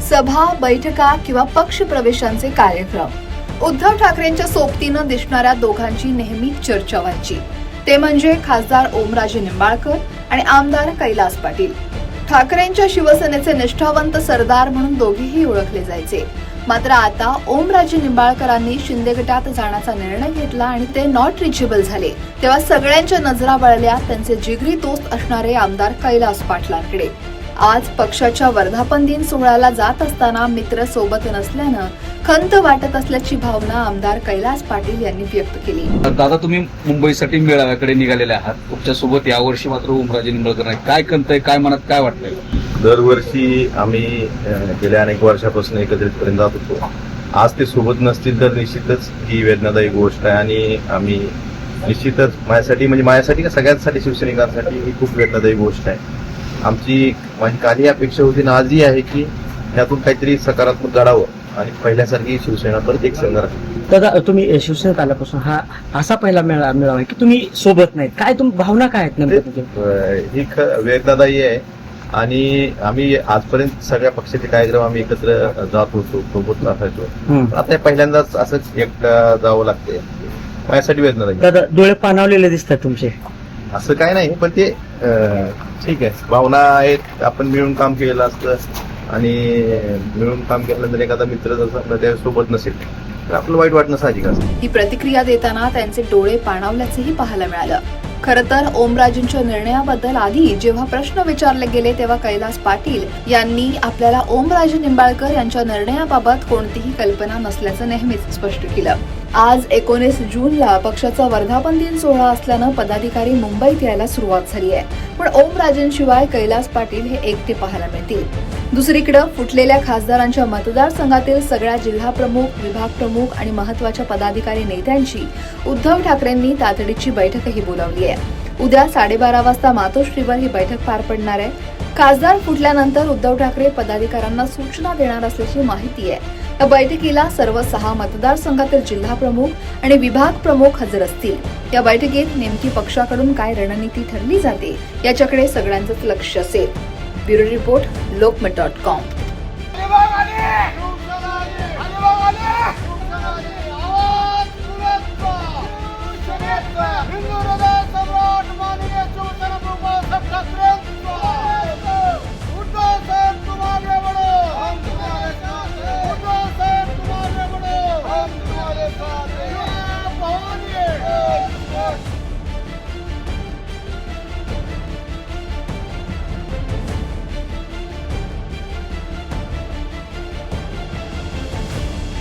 सभा, बैठका किंवा पक्ष प्रवेशांचे कार्यक्रम। उद्धव ठाकरेंच्या सोबतीनं दिसणाऱ्या दोघांची नेहमीच चर्चा व्हायची, ते म्हणजे खासदार ओमराजे निंबाळकर आणि आमदार कैलास पाटील। ठाकरेंच्या शिवसेनेचे निष्ठावंत सरदार म्हणून दोघेही ओळखले जायचे। मात्र आता ओमराजे निंबाळकरांनी शिंदे गटात जाण्याचा निर्णय घेतला आणि ते नॉट रिचेबल झाले, तेव्हा सगळ्यांच्या नजरा वळल्या त्यांचे जिगरी दोस्त असणारे आमदार कैलास पाटलांकडे। आज पक्षाच्या वर्धापन दिन सोहळ्याला जात असताना मित्र सोबत नसल्यानं खंत वाटत असल्याची भावना आमदार कैलास पाटील यांनी व्यक्त केली। दादा, तुम्ही मुंबईसाठी मेळाव्याकडे निघालेले आहात, तुमच्यासोबत यावर्षी मात्र ओमराजे निंबाळकर आहे। काय खंत, काय मनात काय वाटतंय? दरवर्षी आम्ही गेल्या अनेक वर्षापासून एकत्रितपर्यंत जात होतो। आज ते सोबत नसतील तर निश्चितच ही वेदनादायी गोष्ट आहे आणि आम्ही निश्चितच माझ्यासाठी का सगळ्यांसाठी शिवसैनिकांसाठी ही खूप वेदनादायी गोष्ट आहे। आमची काही अपेक्षा होती ना आजही आहे की यातून काहीतरी सकारात्मक घडावं आणि पहिल्यासारखी शिवसेना परत एक संघ राहील। दादा, तुम्ही शिवसेनेत आल्यापासून हा असा पहिला मेळावा आहे की तुम्ही सोबत नाहीत, काय भावना काय आहेत नेमकं? ही वेदनादायी आहे आणि आम्ही आजपर्यंत सगळ्या पक्षाचे कार्यक्रम आम्ही एकत्र जात होतो, सोबत असायचो। आता पहिल्यांदाच असंच एकटा जावं लागते, माझ्यासाठी वेदनादायी। दादा, डोळे पाणावलेले दिसतात तुमचे। असं काय नाही, पण ते ठीक आहे, भावना आहेत। आपण मिळून काम केलेलं असतं आणि मिळून काम केल्यानंतर एखादा मित्र जर आपल्या त्यासोबत नसेल तर आपलं वाईट वाटणं साहजिक असतं। ही प्रतिक्रिया देताना त्यांचे डोळे पाणावल्याचेही पाहायला मिळालं। खरं तर ओमराजेंच्या निर्णयाबद्दल आधी जेव्हा प्रश्न विचारले गेले तेव्हा कैलास पाटील यांनी आपल्याला ओमराजे निंबाळकर यांच्या निर्णयाबाबत कोणतीही कल्पना नसल्याचं नेहमीच स्पष्ट केलं। आज 19 जूनला पक्षाचा वर्धापन दिन सोहळा असल्यानं पदाधिकारी मुंबईत यायला सुरुवात झाली आहे, पण ओमराजेंशिवाय कैलास पाटील हे एकटे पाहायला मिळतील। दुसरीकडे फुटलेल्या खासदारांच्या मतदारसंघातील सगळ्या जिल्हा प्रमुख, विभाग प्रमुख आणि महत्वाच्या पदाधिकारी नेत्यांची उद्धव ठाकरेंनी तातडीची बैठकही बोलावली आहे। उद्या 12:30 वाजता मातोश्रीवर ही बैठक पार पडणार आहे। खासदार फुटल्यानंतर उद्धव ठाकरे पदाधिकाऱ्यांना सूचना देणार असल्याची माहिती आहे। या बैठकीला सर्व 6 मतदारसंघातील जिल्हा प्रमुख आणि विभाग प्रमुख हजर असतील। या बैठकीत नेमकी पक्षाकडून काय रणनीती ठरली जाते याच्याकडे सगळ्यांचंच लक्ष असेल। Bureau report, लोकमत.com।